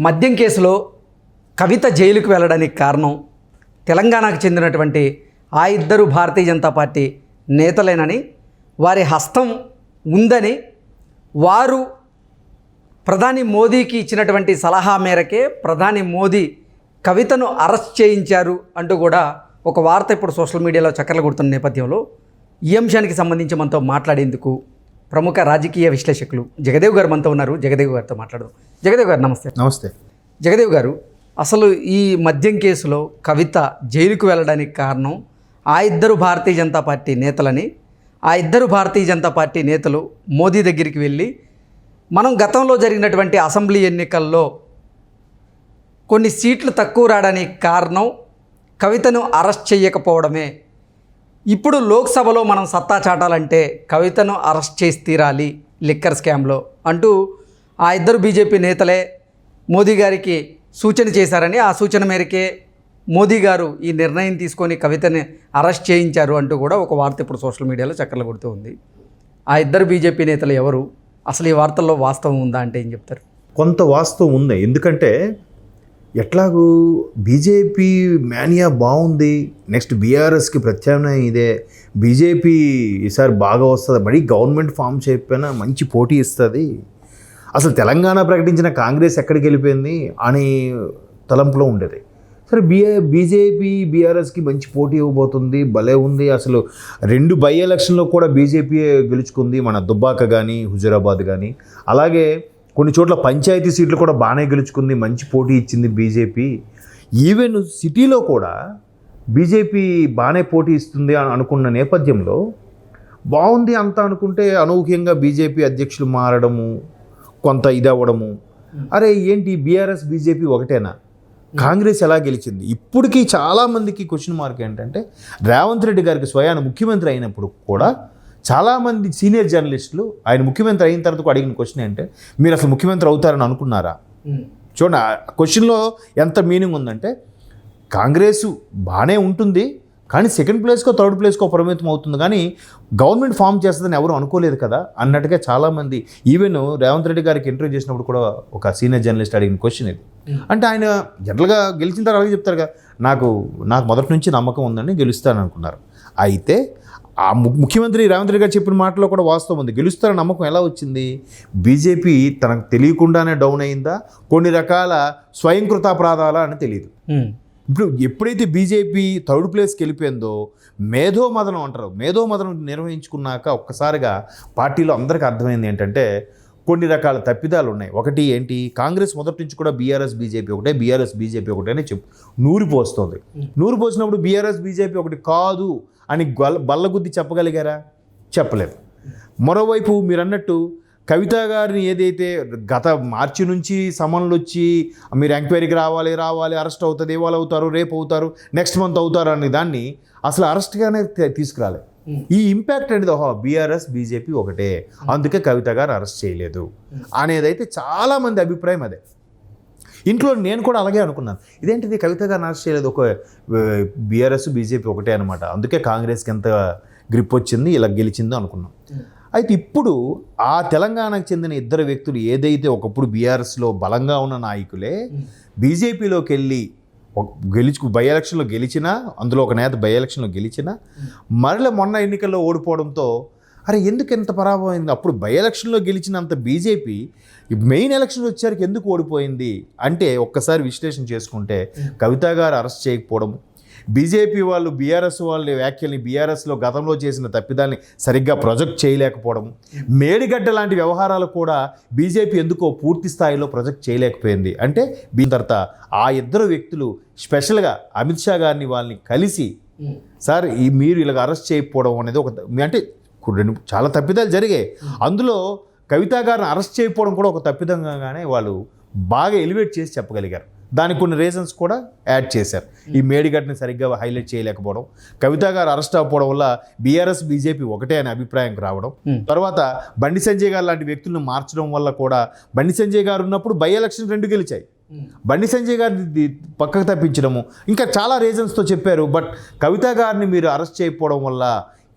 మద్యం కేసులో కవిత జైలుకు వెళ్ళడానికి కారణం తెలంగాణకు చెందినటువంటి ఆ ఇద్దరు భారతీయ జనతా పార్టీ నేతలేనని, వారి హస్తం ఉందని, వారు ప్రధాని మోదీకి ఇచ్చినటువంటి సలహా మేరకే ప్రధాని మోదీ కవితను అరెస్ట్ చేయించారు అంటూ కూడా ఒక వార్త ఇప్పుడు సోషల్ మీడియాలో చక్కర్లు కొడుతున్న నేపథ్యంలో ఈ అంశానికి సంబంధించి మనతో మాట్లాడేందుకు ప్రముఖ రాజకీయ విశ్లేషకులు జగదేవ్ గారు మనతో ఉన్నారు. జగదేవ్ గారితో మాట్లాడదాం. జగదేవ్ గారు నమస్తే. నమస్తే. జగదేవ్ గారు, అసలు ఈ మద్యం కేసులో కవిత జైలుకు వెళ్ళడానికి కారణం ఆ ఇద్దరు భారతీయ జనతా పార్టీ నేతలని, ఆ ఇద్దరు భారతీయ జనతా పార్టీ నేతలు మోదీ దగ్గరికి వెళ్ళి మనం గతంలో జరిగినటువంటి అసెంబ్లీ ఎన్నికల్లో కొన్ని సీట్లు తక్కువ రావడానికి కారణం కవితను అరెస్ట్ చేయకపోవడమే, ఇప్పుడు లోక్సభలో మనం సత్తా చాటాలంటే కవితను అరెస్ట్ చేసి తీరాలి లిక్కర్ స్కామ్లో అంటూ ఆ ఇద్దరు బీజేపీ నేతలే మోదీ గారికి సూచన చేశారని, ఆ సూచన మేరకే మోదీ గారు ఈ నిర్ణయం తీసుకొని కవితని అరెస్ట్ చేయించారు అంటూ కూడా ఒక వార్త ఇప్పుడు సోషల్ మీడియాలో చక్కర్లు కొడుతూ ఉంది. ఆ ఇద్దరు బీజేపీ నేతలు ఎవరు, అసలు ఈ వార్తల్లో వాస్తవం ఉందా అంటే ఏం చెప్తారు? కొంత వాస్తవం ఉంది. ఎందుకంటే ఎట్లాగూ బీజేపీ మేనియా బాగుంది, నెక్స్ట్ బీఆర్ఎస్కి ప్రత్యామ్నాయం ఇదే, బీజేపీ ఈసారి బాగా వస్తుంది, మరీ గవర్నమెంట్ ఫామ్ చేయకపోయినా మంచి పోటీ ఇస్తుంది, అసలు తెలంగాణ ప్రకటించిన కాంగ్రెస్ ఎక్కడికి వెళ్ళిపోయింది అని తలంపులో ఉండేది. సరే బీజేపీ బీఆర్ఎస్కి మంచి పోటీ ఇవ్వబోతుంది, భలే ఉంది. అసలు 2 బై ఎలక్షన్లో కూడా బీజేపీ గెలుచుకుంది, మన దుబ్బాక కానీ హుజూరాబాద్ కానీ. అలాగే కొన్ని చోట్ల పంచాయతీ సీట్లు కూడా బాగానే గెలుచుకుంది, మంచి పోటీ ఇచ్చింది బీజేపీ. ఈవెన్ సిటీలో కూడా బీజేపీ బాగానే పోటీ ఇస్తుంది అని అనుకున్న నేపథ్యంలో బాగుంది అంతా అనుకుంటే అనూహ్యంగా బీజేపీ అధ్యక్షులు మారడము, కొంత ఇదవ్వడము. అరే ఏంటి బీఆర్ఎస్ బీజేపీ ఒకటేనా, కాంగ్రెస్ ఎలా గెలిచింది? ఇప్పటికీ చాలామందికి క్వశ్చన్ మార్క్ ఏంటంటే, రేవంత్ రెడ్డి గారికి స్వయాన ముఖ్యమంత్రి అయినప్పుడు కూడా చాలామంది సీనియర్ జర్నలిస్టులు ఆయన ముఖ్యమంత్రి అయిన తర్వాత అడిగిన క్వశ్చన్ ఏంటంటే, మీరు అసలు ముఖ్యమంత్రి అవుతారని అనుకున్నారా? చూడండి ఆ క్వశ్చన్లో ఎంత మీనింగ్ ఉందంటే, కాంగ్రెస్ బాగానే ఉంటుంది కానీ సెకండ్ ప్లేస్కో థర్డ్ ప్లేస్కో పరిమితం అవుతుంది, కానీ గవర్నమెంట్ ఫామ్ చేస్తుందని ఎవరు అనుకోలేదు కదా అన్నట్టుగా చాలామంది. ఈవెన్ రేవంత్ రెడ్డి గారికి ఇంటర్వ్యూ చేసినప్పుడు కూడా ఒక సీనియర్ జర్నలిస్ట్ అడిగిన క్వశ్చన్ ఇది. అంటే ఆయన జనరల్గా గెలిచిన తర్వాత అలాగే చెప్తారు కదా, నాకు మొదటి నుంచి నమ్మకం ఉందని గెలుస్తాను అనుకున్నారు. అయితే ఆ ముఖ్యమంత్రి రేవంత్ రెడ్డి గారు చెప్పిన మాటలో కూడా వాస్తవం ఉంది. గెలుస్తారన్న నమ్మకం ఎలా వచ్చింది? బీజేపీ తనకు తెలియకుండానే డౌన్ అయిందా, కొన్ని రకాల స్వయంకృతాపరాధాలా అని తెలియదు. ఇప్పుడు ఎప్పుడైతే బీజేపీ థర్డ్ ప్లేస్కి వెళ్ళిపోయిందో మేధోమదనం అంటారు, మేధోమదనం నిర్వహించుకున్నాక ఒక్కసారిగా పార్టీలో అందరికీ అర్థమైంది ఏంటంటే కొన్ని రకాల తప్పిదాలు ఉన్నాయి. ఒకటి ఏంటి, కాంగ్రెస్ మొదటి నుంచి కూడా బీఆర్ఎస్ బీజేపీ ఒకటే, బీఆర్ఎస్ బీజేపీ ఒకటే అని నూరి పోస్తుంది. నూరి పోసినప్పుడు బీఆర్ఎస్ బీజేపీ ఒకటి కాదు అని బల్లగుద్ది చెప్పగలిగారా? చెప్పలేదు. మరోవైపు మీరు అన్నట్టు కవిత గారిని ఏదైతే గత మార్చి నుంచి సమన్లు వచ్చి మీరు ఎంక్వైరీకి రావాలి, అరెస్ట్ అవుతుంది, ఇవాళ అవుతారు, రేపు అవుతారు, నెక్స్ట్ మంత్ అవుతారు అనే దాన్ని అసలు అరెస్ట్గానే తీసుకురాలేదు. ఈ ఇంపాక్ట్ అనేది బీఆర్ఎస్ బీజేపీ ఒకటే, అందుకే కవిత గారు అరెస్ట్ చేయలేదు అనేదైతే చాలామంది అభిప్రాయం అదే. ఇంట్లో నేను కూడా అలాగే అనుకున్నాను, ఇదేంటిది కవిత గారిని అరెస్ట్ చేయలేదు, ఒక బీఆర్ఎస్ బీజేపీ ఒకటే అనమాట, అందుకే కాంగ్రెస్కి ఎంత గ్రిప్ వచ్చింది, ఇలా గెలిచిందో అనుకున్నాం. అయితే ఇప్పుడు ఆ తెలంగాణకు చెందిన ఇద్దరు వ్యక్తులు ఏదైతే ఒకప్పుడు బీఆర్ఎస్లో బలంగా ఉన్న నాయకులే బీజేపీలోకి వెళ్ళి బై ఎలక్షన్లో గెలిచినా, అందులో ఒక నేత బై ఎలక్షన్లో గెలిచినా మరలా మొన్న ఎన్నికల్లో ఓడిపోవడంతో అరే ఎందుకు ఎంత పరాభవం అయింది? అప్పుడు బై ఎలక్షన్లో గెలిచినంత బీజేపీ మెయిన్ ఎలక్షన్ వచ్చేసరికి ఎందుకు ఓడిపోయింది అంటే ఒక్కసారి విశ్లేషణ చేసుకుంటే కవిత గారు అరెస్ట్ చేయకపోవడం, బీజేపీ వాళ్ళు బీఆర్ఎస్ వాళ్ళ వ్యాఖ్యల్ని బీఆర్ఎస్లో గతంలో చేసిన తప్పిదాన్ని సరిగ్గా ప్రొజెక్ట్ చేయలేకపోవడం, మేడిగడ్డ లాంటి వ్యవహారాలు కూడా బీజేపీ ఎందుకో పూర్తి స్థాయిలో ప్రొజెక్ట్ చేయలేకపోయింది. అంటే దీని తర్వాత ఆ ఇద్దరు వ్యక్తులు స్పెషల్గా అమిత్ షా గారిని వాళ్ళని కలిసి, సార్ మీరు ఇలాగ అరెస్ట్ చేయకపోవడం అనేది ఒక అంటే చాలా తప్పిదాలు జరిగాయి, అందులో కవిత గారిని అరెస్ట్ చేయకపోవడం కూడా ఒక తప్పిదంగానే వాళ్ళు బాగా ఎలివేట్ చేసి చెప్పగలిగారు. దానికి కొన్ని రీజన్స్ కూడా యాడ్ చేశారు. ఈ మేడిగడ్డని సరిగ్గా హైలైట్ చేయలేకపోవడం, కవిత గారు అరెస్ట్ అవ్వడం వల్ల బీఆర్ఎస్ బీజేపీ ఒకటే అనే అభిప్రాయంకి రావడం, తర్వాత బండి సంజయ్ గారు లాంటి వ్యక్తులను మార్చడం వల్ల కూడా బండి సంజయ్ గారు ఉన్నప్పుడు బై ఎలక్షన్ 2 గెలిచాయి, బండి సంజయ్ గారిని పక్కకు తప్పించడము, ఇంకా చాలా రీజన్స్తో చెప్పారు. బట్ కవిత గారిని మీరు అరెస్ట్ చేయకపోవడం వల్ల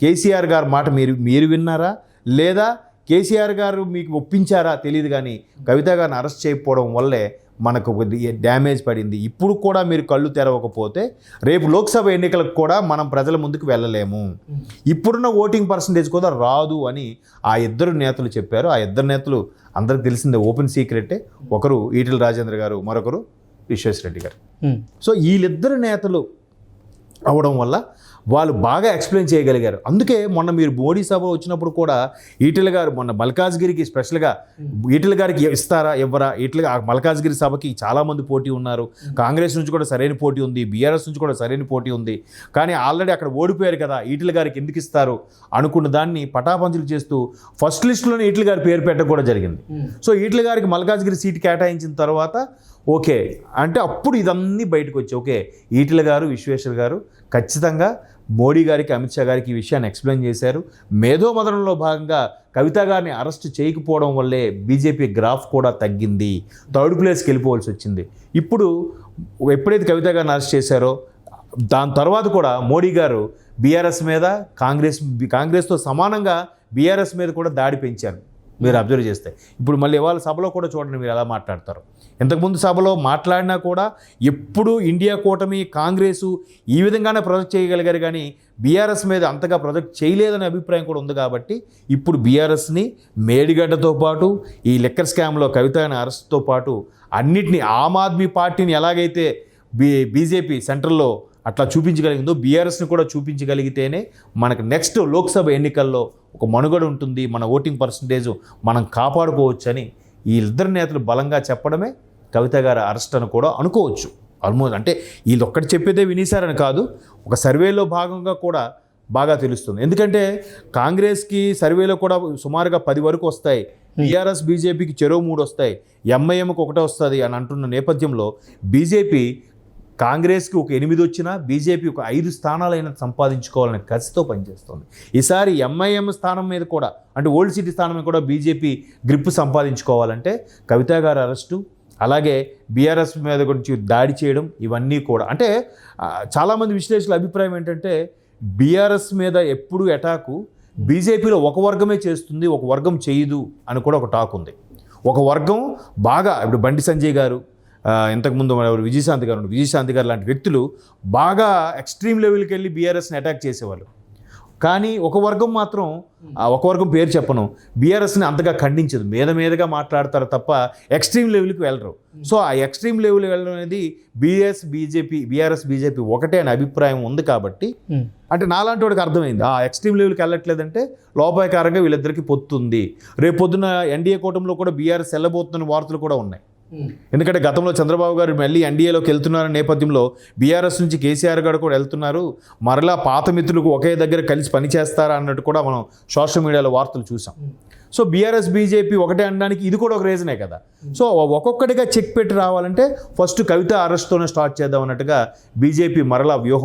కేసీఆర్ గారి మాట మీరు విన్నారా లేదా కేసీఆర్ గారు మీకు ఒప్పించారా తెలియదు, కానీ కవిత గారిని అరెస్ట్ చేయకపోవడం వల్లే మనకు డ్యామేజ్ పడింది. ఇప్పుడు కూడా మీరు కళ్ళు తెరవకపోతే రేపు లోక్సభ ఎన్నికలకు కూడా మనం ప్రజల ముందుకు వెళ్ళలేము, ఇప్పుడున్న ఓటింగ్ పర్సంటేజ్ కూడా రాదు అని ఆ ఇద్దరు నేతలు చెప్పారు. ఆ ఇద్దరు నేతలు అందరికి తెలిసిందే, ఓపెన్ సీక్రెటే. ఒకరు ఈటెల రాజేంద్ర గారు, మరొకరు విశ్వేశ్వరరెడ్డి గారు. సో వీళ్ళిద్దరు నేతలు అవడం వల్ల వాళ్ళు బాగా ఎక్స్ప్లెయిన్ చేయగలిగారు. అందుకే మొన్న మీరు మోడీ సభ వచ్చినప్పుడు కూడా ఈటెల గారు మొన్న మల్కాజ్గిరికి స్పెషల్గా ఈటెల గారికి ఇస్తారా ఇవ్వరా, మల్కాజ్గిరి సభకి చాలామంది పోటీ ఉన్నారు, కాంగ్రెస్ నుంచి కూడా సరైన పోటీ ఉంది, బీఆర్ఎస్ నుంచి కూడా సరైన పోటీ ఉంది, కానీ ఆల్రెడీ అక్కడ ఓడిపోయారు కదా, ఈటెల గారికి ఎందుకు ఇస్తారు అనుకున్న దాన్ని పటాపంచులు చేస్తూ ఫస్ట్ లిస్టులోనే ఈటెల గారి పేరు పెట్టడం కూడా జరిగింది. సో ఈటెల గారికి మల్కాజ్గిరి సీట్ కేటాయించిన తర్వాత ఓకే అంటే అప్పుడు ఇదన్నీ బయటకు వచ్చి ఓకే ఈటెల గారు, విశ్వేశ్వర్ గారు ఖచ్చితంగా మోడీ గారికి, అమిత్ షా గారికి ఈ విషయాన్ని ఎక్స్ప్లెయిన్ చేశారు. మేధోమథనంలో భాగంగా కవిత గారిని అరెస్ట్ చేయకపోవడం వల్లే బీజేపీ గ్రాఫ్ కూడా తగ్గింది, థర్డ్ ప్లేస్కి వెళ్ళిపోవాల్సి వచ్చింది. ఇప్పుడు ఎప్పుడైతే కవిత గారిని అరెస్ట్ చేశారో దాని తర్వాత కూడా మోడీ గారు బీఆర్ఎస్ మీద, కాంగ్రెస్తో సమానంగా బీఆర్ఎస్ మీద కూడా దాడి పెంచారు. మీరు అబ్జర్వ్ చేస్తే ఇప్పుడు మళ్ళీ ఇవాళ సభలో కూడా చూడండి మీరు ఎలా మాట్లాడతారు. ఇంతకుముందు సభలో మాట్లాడినా కూడా ఎప్పుడు ఇండియా కూటమి, కాంగ్రెసు ఈ విధంగానే ప్రొజెక్ట్ చేయగలిగారు, కానీ బీఆర్ఎస్ మీద అంతగా ప్రొజెక్ట్ చేయలేదనే అభిప్రాయం కూడా ఉంది. కాబట్టి ఇప్పుడు బీఆర్ఎస్ని మేడిగడ్డతో పాటు ఈ లిక్కర్ స్కామ్లో కవిత అరెస్ట్తో పాటు అన్నిటినీ ఆమ్ ఆద్మీ పార్టీని ఎలాగైతే బీజేపీ సెంట్రల్లో అట్లా చూపించగలిగిందో బీఆర్ఎస్ని కూడా చూపించగలిగితేనే మనకు నెక్స్ట్ లోక్సభ ఎన్నికల్లో ఒక మనుగడ ఉంటుంది, మన ఓటింగ్ పర్సంటేజ్ మనం కాపాడుకోవచ్చు అని ఈ ఇద్దరు నేతలు బలంగా చెప్పడమే కవిత గారి అరెస్ట్ అని కూడా అనుకోవచ్చు. ఆల్మోస్ట్ అంటే వీళ్ళు ఒక్కటి చెప్పేదే వినేశారని కాదు, ఒక సర్వేలో భాగంగా కూడా బాగా తెలుస్తుంది. ఎందుకంటే కాంగ్రెస్కి సర్వేలో కూడా సుమారుగా 10 వరకు వస్తాయి, బీఆర్ఎస్ బీజేపీకి చెరో 3 వస్తాయి, ఎంఐఎంకి 1 వస్తుంది అని అంటున్న నేపథ్యంలో బీజేపీ కాంగ్రెస్కి ఒక 8 వచ్చినా బీజేపీ ఒక 5 స్థానాలైనా సంపాదించుకోవాలనే కసితో పనిచేస్తుంది. ఈసారి ఎంఐఎం స్థానం మీద కూడా అంటే ఓల్డ్ సిటీ స్థానం మీద కూడా బీజేపీ గ్రిప్ సంపాదించుకోవాలంటే కవిత గారి అరెస్టు, అలాగే బీఆర్ఎస్ మీద గురించి దాడి చేయడం, ఇవన్నీ కూడా అంటే చాలామంది విశ్లేషకుల అభిప్రాయం ఏంటంటే బీఆర్ఎస్ మీద ఎప్పుడు అటాకు బీజేపీలో ఒక వర్గమే చేస్తుంది, ఒక వర్గం చేయదు అని కూడా ఒక టాక్ ఉంది. ఒక వర్గం బాగా ఇప్పుడు బండి సంజయ్ గారు, ఇంతకుముందు విజయశాంతి గారు లాంటి వ్యక్తులు బాగా ఎక్స్ట్రీమ్ లెవెల్కి వెళ్ళి బీఆర్ఎస్ని అటాక్ చేసేవాళ్ళు. కానీ ఒక వర్గం మాత్రం, ఒక వర్గం పేరు చెప్పను, బీఆర్ఎస్ని అంతగా ఖండించదు, మీదగా మాట్లాడతారు తప్ప ఎక్స్ట్రీమ్ లెవెల్కి వెళ్ళరు. సో ఆ ఎక్స్ట్రీమ్ లెవెల్ వెళ్ళడం అనేది బీఆర్ఎస్ బీజేపీ ఒకటే అనే అభిప్రాయం ఉంది. కాబట్టి అంటే నాలాంటి వాడికి అర్థమైంది ఆ ఎక్స్ట్రీమ్ లెవెల్కి వెళ్ళట్లేదంటే లోపాయకారంగా వీళ్ళిద్దరికీ పొత్తుంది. రేపు పొద్దున్న ఎన్డీఏ కూటమిలో కూడా బీఆర్ఎస్ వెళ్ళబోతున్న వార్తలు కూడా ఉన్నాయి. ఎందుకంటే గతంలో చంద్రబాబు గారు మళ్ళీ ఎన్డీఏలోకి వెళ్తున్నారనే నేపథ్యంలో బీఆర్ఎస్ నుంచి కేసీఆర్ గారు కూడా వెళ్తున్నారు, మరలా పాత మిత్రులకు ఒకే దగ్గర కలిసి పనిచేస్తారా అన్నట్టు కూడా మనం సోషల్ మీడియాలో వార్తలు చూసాం. సో బీఆర్ఎస్ బీజేపీ ఒకటే అనడానికి ఇది కూడా ఒక రీజనే కదా. సో ఒక్కొక్కటిగా చెక్ పెట్టి రావాలంటే ఫస్ట్ కవిత అరెస్ట్తోనే స్టార్ట్ చేద్దాం అన్నట్టుగా బీజేపీ మరలా వ్యూహం